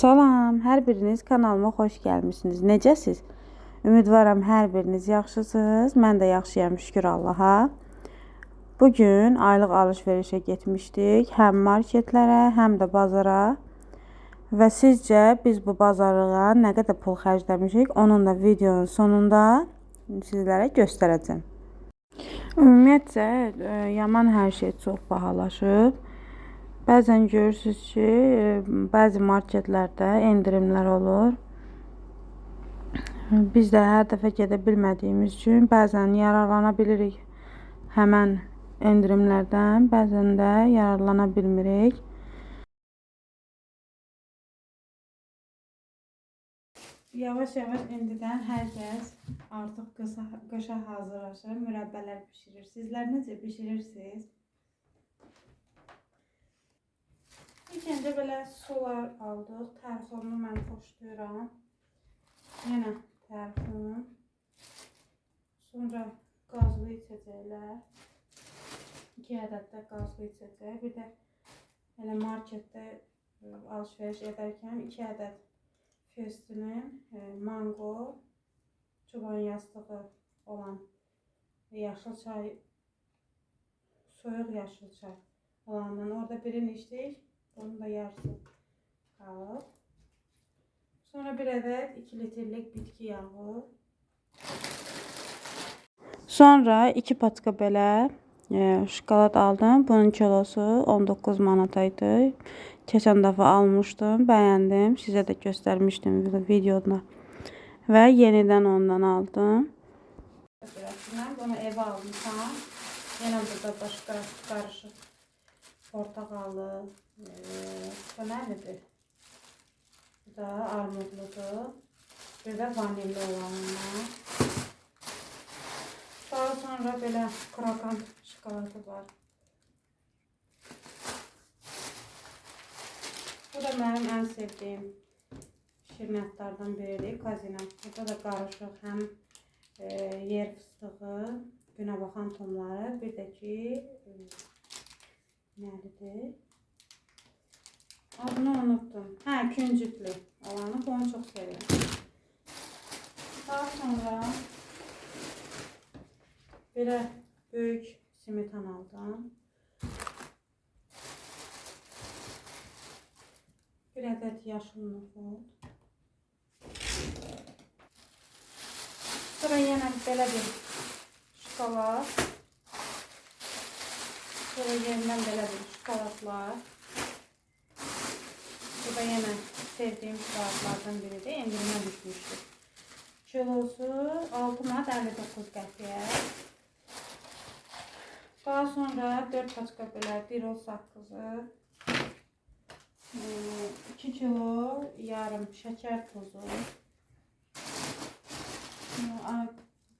Salam, hər biriniz kanalıma xoş gəlmişsiniz. Necəsiz? Ümidvaram hər biriniz yaxşısınız. Mən də yaxşıyam, şükür Allaha. Bugün aylıq alış-verişə getmişdik. Həm marketlərə, həm də bazara. Və sizcə biz bu bazarlığa nə qədər pul xərcləmişik? Onun da videonun sonunda sizlərə göstərəcəm. Ümumiyyətcə, yaman hər şey çox bahalaşıb. Bəzən görürsünüz ki, bəzi marketlərdə endirimlər olur. Biz də hər dəfə gedə bilmədiyimiz üçün bəzən yararlana bilirik həmən endirimlərdən, bəzən də yararlana bilmirik. Yavaş-yavaş indidən hər kəs artıq qışa hazırlaşır, mürəbbələr bişirir. Sizlər necə bişirirsiniz? İlk öncə belə sular aldıq. Tərifonu mən xoşlayıram. Yenə tərifon. Sonra qazlı içəcəklər. 2 ədəd də qazlı içəcək. Bir də elə marketdə alış-veriş edərkən 2 ədəd Festin mango, çoban yastığı olan yaşıl çay, soyuq yaşıl çay olandan orada birini içdik. Onun da yarısı qalıb. Sonra bir ədəd 2 litrlik bitki yağı. Sonra 2 patka belə şokolad aldım. Bunun kilosu 19 manata idi. Keçən dəfə almışdım, bəyəndim. Sizə də göstərmişdim videoda. Və yenidən ondan aldım. Mən bunu evə almışam. Yenə burada başqa qarışıq portağalı, nədir? Bu da armudludur. Bir də vanilli olanlar. Daha sonra belə krakan şokoladı var. Bu da mənim ən sevdiyim şirniyyatlardan biridir, kazinat. Burada da qarışıq həm yer fıstığı, günə baxan tomları, bir də ki, nəlidir? Adını unuttum. Hə, küncütlü olanı, onu çox sevirəm. Daha sonra belə böyük smetan aldım. Bir ədəd yaşıl noxud. Sonra yenə belə bir şokolad. Sonra yenidən belə bir şokoladlar. Bu da yenə sevdiyim şokoladlardan biridir. Endirimə düşmüşdür. Kilosu 6 manat 59 qəpiyə. Daha sonra 4 paçka belə dirol saqqızı. 2 kilo yarım şəkər tozu.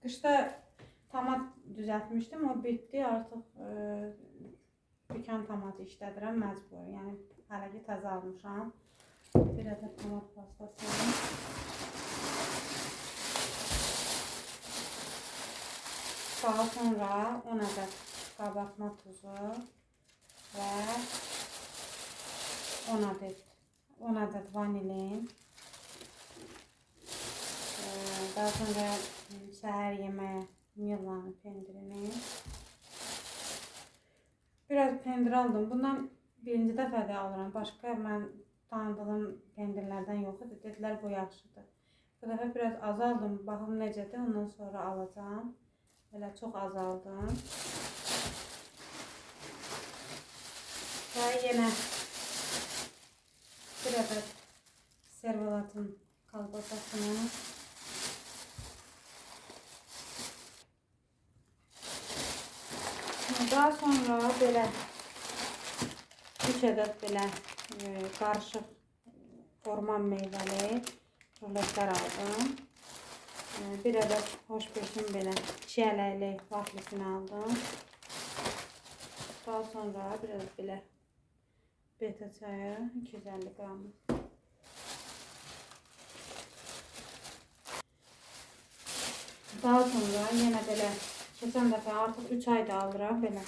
Qışda tomat düzəltmişdim, o bitdi. Artıq dükan tomatı işlədirəm məcbur. Yəni hələ ki təzə almışam. Bir ədəd tomat pastası. Daha sonra 10 ədəd qabartma tuzu və 10 ədəd vanilin. Daha sonra səhər yeməyə Millanın pendirini. Biraz pendir aldım. Bundan birinci dəfədə alıram. Başqa mən tanıdığım pendirlərdən yox idi. Dedilər bu yaxşıdır. Bu dəfə biraz azaldım. Baxım necədir. Ondan sonra alacağım. Belə çox azaldım. Və yenə bir ədəd servalatın kalbasasını. Daha sonra belə 3 ədəd belə qarışıq orman meyvəli ruletlər aldım. Bir ədəd xoşbeşin belə çiyələkli vaflisini aldım. Daha sonra biraz belə beta çayı 250 qram. Daha sonra yenə belə keçən dəfə artıq 3 ayda alıram belə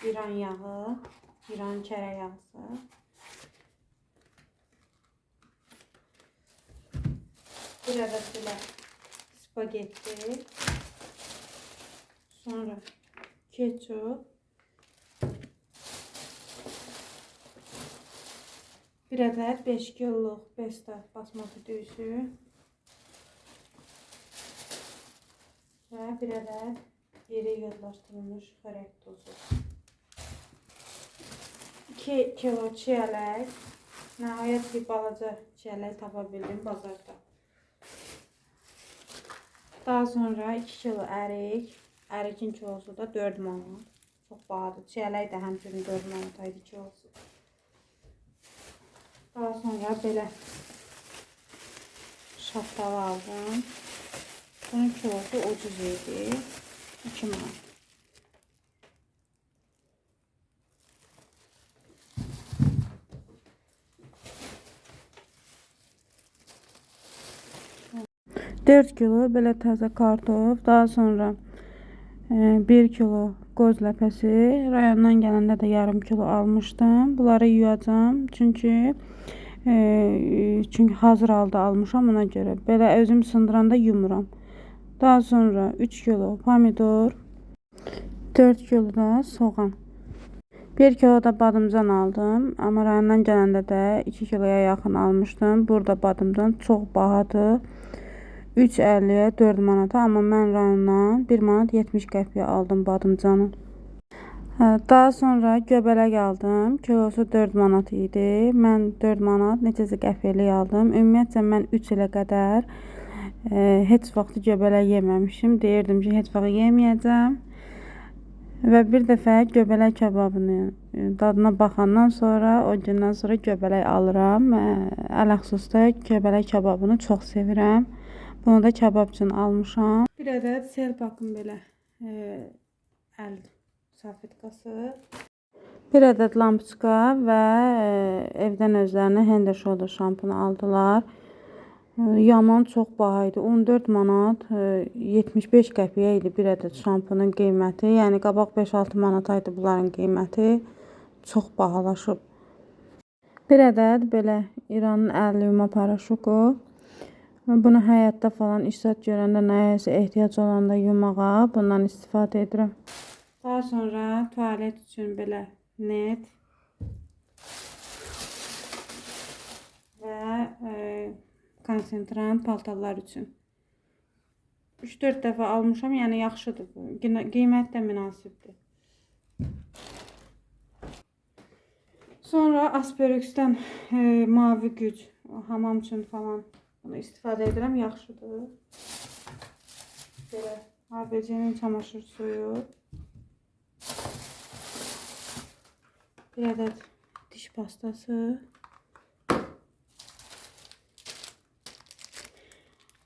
İran yağı, İran kərə yağısı. Bir adet belə spagetti. Sonra ketçup. Bir adet 5 kiloluk Besta basmati düyüsü. Ve bir adet iri yodlaştırılmış xörək tozu. 2 kilo çiyələk. Nəhayət bir balaca çiyələk tapa bildim bazarda. Daha sonra 2 kilo ərik. Ərikin kilosu da 4 manat. Çox bahadır. Çiyələk də həmçinin 4 manat idi kilosu. Daha sonra belə şaftalı aldım. Bunun kilosu ucuz idi. 2 manat. Dört kilo belə təzə kartof. Daha sonra 1 kilo qoz ləpəsi. Rayondan gələndə də yarım kilo almışdım. Bunları yuyacağım. Çünki hazır halda almışam ona görə. Belə özüm sındıranda yumuram. Daha sonra 3 kilo pomidor. 4 kilo da soğan. 1 kilo da badımcan aldım. Amma rayondan gələndə də 2 kiloya yaxın almışdım. Burada badımcan çox bahadır. 3.50'ye 4 manata, amma mən rayondan 1 manat 70 qəpiyə aldım badımcanı. Daha sonra göbələk aldım. Kilosu 4 manat idi. Mən 4 manat neçəsə qəpiyə aldım. Ümumiyyətlə mən 3 ilə qədər heç vaxt göbələk yeməmişim. Deyirdim ki, heç vaxt yeməyəcəm. Və bir dəfə göbələk kebabını dadına baxandan sonra, o gündən sonra göbələk alıram. Ələxsusda göbələk kebabını çox sevirəm. Bunu da kebab üçün almışam. Bir ədəd sel bakım belə əl salfetkası. Bir ədəd lampiçka və evdən özlərinə Hender Shoulder şampunu aldılar. Yaman çox baha idi. 14 manat 75 qəpiyə idi bir ədəd şampunun qiyməti. Yəni qabaq 5-6 manata idi bunların qiyməti. Çox bahalaşıb. Bir ədəd belə İranın əl yuma paraşuku. Bunu həyatda falan iştirak görəndə, nəyəsə ehtiyac olanda yumağa bundan istifadə edirəm. Daha sonra tualet üçün belə net və konsentrant paltarlar üçün. 3-4 dəfə almışam, yəni yaxşıdır bu. Qiymət də münasibdir. Sonra Asperex'dən mavi güc, hamam üçün falan bunu istifadə edirəm, yaxşıdır. Belə ABC'nin çamaşır suyu. Bir ədəd diş pastası.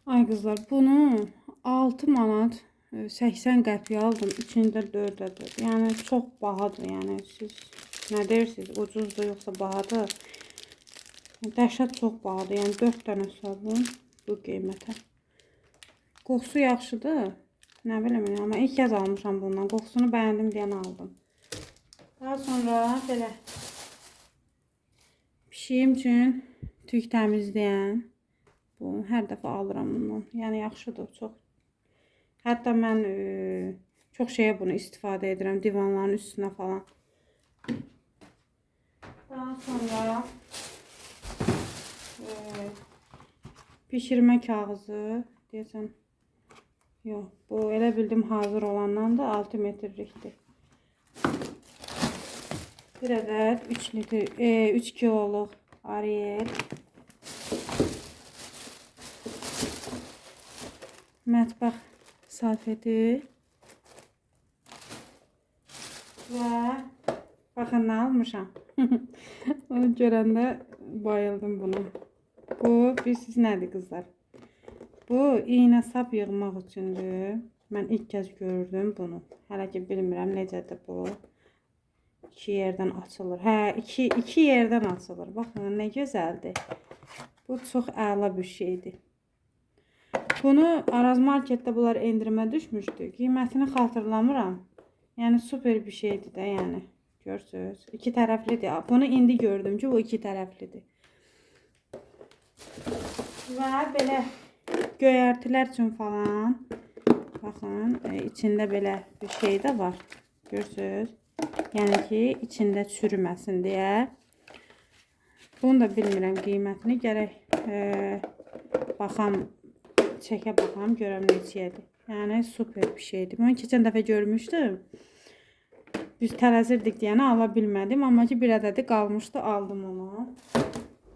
Ay qızlar, bunu 6 manat 80 qəpiyə aldım. İçində 4 ədəd. Yəni çox bahadır. Yəni siz nə deyirsiniz? Ucuzdur yoxsa bahadır? Dəhşət çox bahadır. Yəni 4 dənə sabun bu qiymətə. Qoxusu yaxşıdır. Nə bilim, amma ilk kez almışam bundan. Qoxusunu bəyəndim deyən aldım. Daha sonra belə pişiyim üçün tük təmizləyən. Bu hər dəfə alıram bundan. Yəni yaxşıdır çox. Hətta mən çox şeyə bunu istifadə edirəm. Divanların üstünə falan. Daha sonra pişirmə kağızı deyəsən. Yox, bu elə bildim hazır olandan da 6 metrlikdir. Bir ədəd 3 kiloluq Ariel. Mətbəx salfeti. Və baxın nə almışam. Onu görəndə bayıldım buna. Bu, bilirsiniz nədir qızlar? Bu, iynə sap yığmaq üçündür. Mən ilk kez gördüm bunu. Hələ ki bilmirəm necədir bu. 2 yerdən açılır. Hə, iki yerdən açılır. Baxın, nə gözəldir. Bu çox əla bir şeydir. Bunu Araz Marketdə bunlar endirimə düşmüşdü. Qiymətini xatırlamıram. Yəni super bir şeydir də, yəni. Görsünüz. 2 tərəflidir. Bunu indi gördüm ki, bu 2 tərəflidir. Və belə göyərtilər üçün falan. Baxın, içində belə bir şey də var. Görürsünüz? Yəni ki, içində çürüməsin deyə. Bunu da bilmirəm qiymətini. Gərək çəkə baxam, görəm neçəyədir. Yəni super bir şeydir. Mən keçən dəfə görmüşdüm. Biz tələsirdik deyəni ala bilmədim. Amma ki, bir ədədi qalmışdı, aldım onu.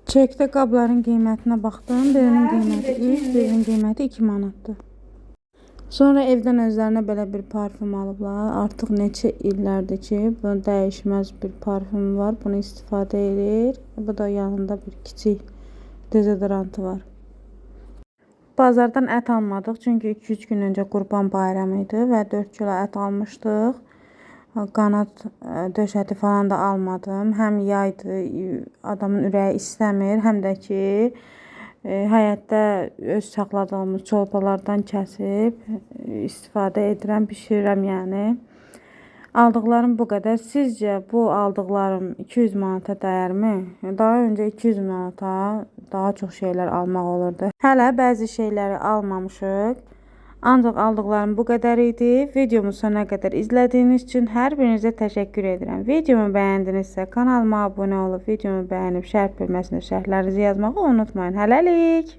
Çəkdə qabların qiymətinə baxdım. Birinin qiyməti 3, birinin qiyməti 2 manatdır. Sonra evdən özlərinə belə bir parfüm alıblar. Artıq neçə illərdir ki, bu dəyişməz bir parfüm var. Bunu istifadə edir. Bu da yanında bir kiçik dezodorantı var. Bazardan ət almadıq. Çünki 2-3 gün öncə Qurban bayramı idi və 4 kilo ət almışdıq. Qanat döşəti falan da almadım. Həm yaydı, adamın ürəyi istəmir, həm də ki, həyətdə öz saxladığımız çolpalardan kəsib istifadə edirəm, bişirirəm yəni. Aldıqlarım bu qədər. Sizcə bu aldıqlarım 200 manata dəyərmi? Daha öncə 200 manata daha çox şeylər almaq olurdu. Hələ bəzi şeyləri almamışıq. Ancaq aldıqlarım bu qədər idi. Videomu sona qədər izlədiyiniz üçün hər birinizə təşəkkür edirəm. Videomu bəyəndinizsə kanalıma abunə olub, videomu bəyənib şərh bölməsinə şərhlərinizi yazmağı unutmayın. Hələlik!